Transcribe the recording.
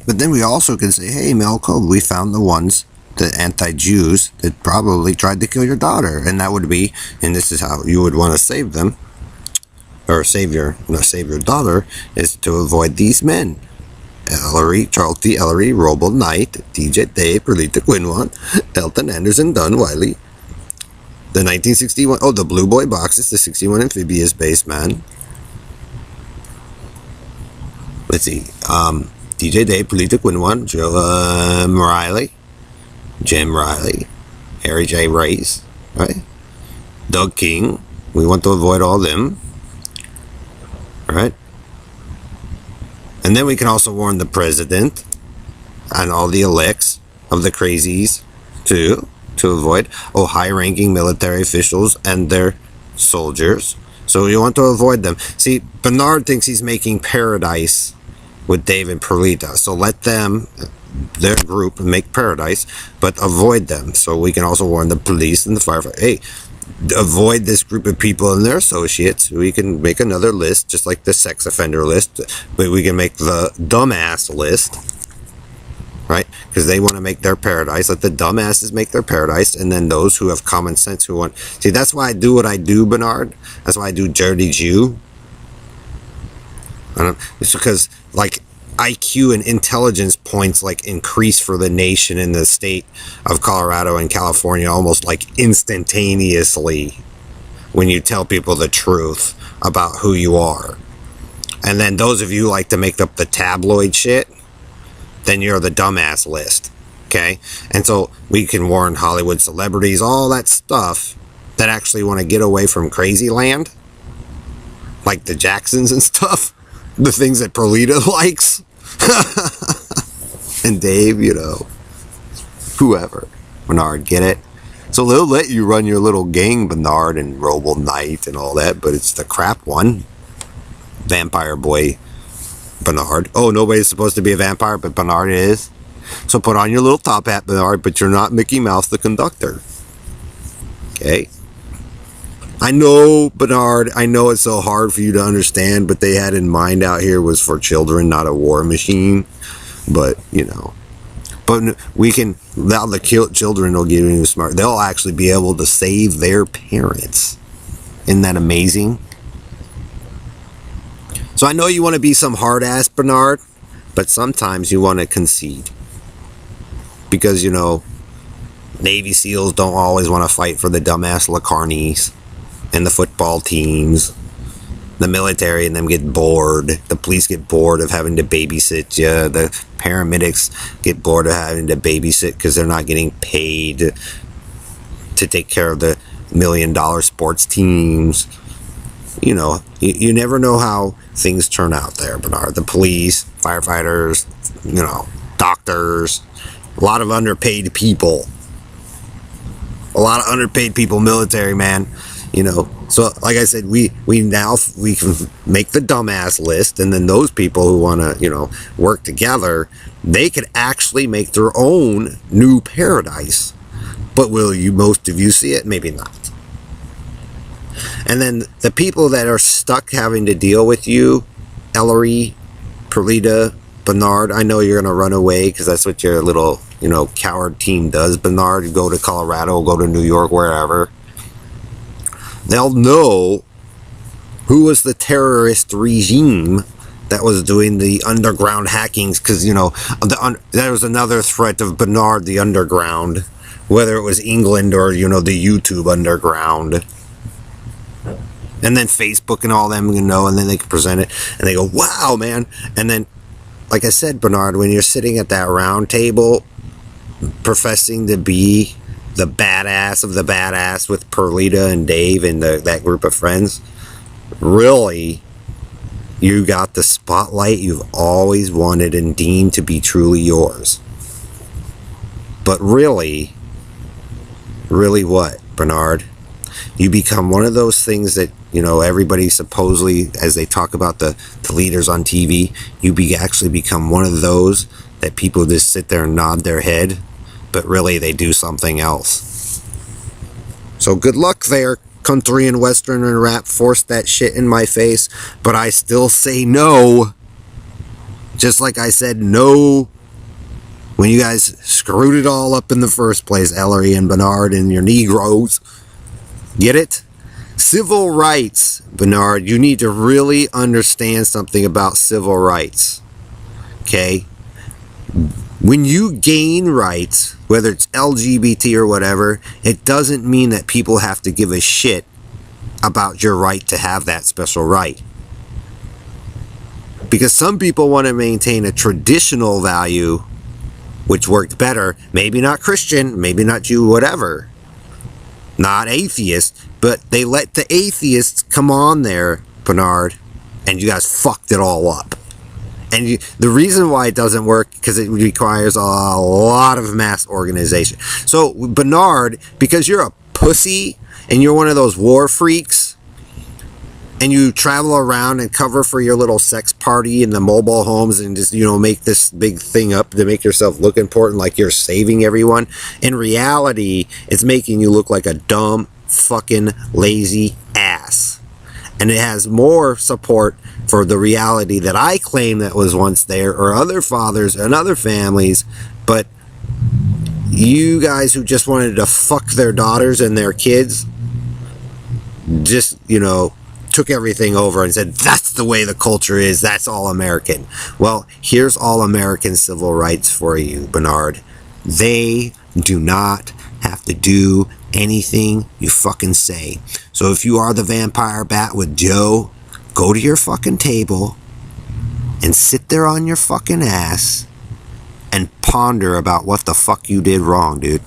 But then we also can say, hey, Malcolm, we found the ones, the anti-Jews that probably tried to kill your daughter. And that would be, and this is how you would want to save them, or save your daughter, is to avoid these men. Ellery, Charles D. Ellery, Roble Knight, DJ Day, Perlita Quinwan, Elton Anderson, Don Wiley. The 1961, the Blue Boy boxes, the 61 amphibious base man. Let's see, DJ Day, Perlita Quinwan, Jim Riley, Harry J. Rice, right? Doug King. We want to avoid all them, right? And then we can also warn the president and all the elects of the crazies too, to avoid high-ranking military officials and their soldiers. So you want to avoid them. See, Bernard thinks he's making paradise with Dave and Perlita. So let them, their group, make paradise, but avoid them. So we can also warn the police and the firefighter. Hey, avoid this group of people and their associates. We can make another list, just like the sex offender list, but we can make the dumbass list, right? Because they want to make their paradise. Let the dumbasses make their paradise, and then those who have common sense who want. See, that's why I do what I do, Bernard. That's why I do Dirty Jew. It's because, like, IQ and intelligence points, like, increase for the nation in the state of Colorado and California almost, like, instantaneously when you tell people the truth about who you are. And then those of you like to make up the tabloid shit, then you're the dumbass list, okay? And so we can warn Hollywood celebrities, all that stuff that actually want to get away from crazy land, like the Jacksons and stuff, the things that Perlita likes, and Dave, whoever. Bernard, get it? So they'll let you run your little gang, Bernard and Roble Knight and all that, but it's the crap one. Vampire boy Bernard. Oh, nobody's supposed to be a vampire, but Bernard is. So put on your little top hat, Bernard, but you're not Mickey Mouse the conductor. Okay? I know, Bernard, I know it's so hard for you to understand, but they had in mind out here was for children, not a war machine. But, But we can, now the children will get even smart. They'll actually be able to save their parents. Isn't that amazing? So I know you want to be some hard-ass, Bernard, but sometimes you want to concede. Because, Navy SEALs don't always want to fight for the dumbass LaCarnies and the football teams. The military and them get bored. The police get bored of having to babysit you. The paramedics get bored of having to babysit because they're not getting paid to take care of the $1 million sports teams. You never know how things turn out there, Bernard. The police, firefighters, doctors, a lot of underpaid people. Military, man. So like I said, we can make the dumbass list, and then those people who want to, work together, they could actually make their own new paradise. But will most of you see it? Maybe not. And then the people that are stuck having to deal with you, Ellery, Perlita, Bernard, I know you're going to run away because that's what your little, coward team does, Bernard. You go to Colorado, go to New York, wherever. They'll know who was the terrorist regime that was doing the underground hackings, because, there was another threat of Bernard the Underground, whether it was England or, the YouTube Underground. And then Facebook and all them, and then they can present it, and they go, wow, man. And then, like I said, Bernard, when you're sitting at that round table, professing to be the badass of the badass with Perlita and Dave and that group of friends, really, you got the spotlight you've always wanted and deemed to be truly yours. But really what, Bernard? You become one of those things that, everybody supposedly, as they talk about the leaders on TV, you actually become one of those that people just sit there and nod their head, but really they do something else. So good luck there, country and western and rap. Force that shit in my face, but I still say no. Just like I said no when you guys screwed it all up in the first place, Ellery and Bernard and your Negroes. Get it? Civil rights, Bernard. You need to really understand something about civil rights. Okay? When you gain rights, whether it's LGBT or whatever, it doesn't mean that people have to give a shit about your right to have that special right. Because some people want to maintain a traditional value, which worked better. Maybe not Christian, maybe not Jew, whatever. Not atheist, but they let the atheists come on there, Bernard, and you guys fucked it all up. And the reason why it doesn't work, because it requires a lot of mass organization. So, Bernard, because you're a pussy, and you're one of those war freaks, and you travel around and cover for your little sex party in the mobile homes and just, make this big thing up to make yourself look important, like you're saving everyone. In reality, it's making you look like a dumb, fucking lazy ass. And it has more support for the reality that I claim that was once there, or other fathers and other families. But you guys who just wanted to fuck their daughters and their kids just, took everything over and said, that's the way the culture is, that's all American. Well, here's all American civil rights for you, Bernard. They do not have to do anything you fucking say. So if you are the vampire bat with Joe, go to your fucking table and sit there on your fucking ass and ponder about what the fuck you did wrong, dude.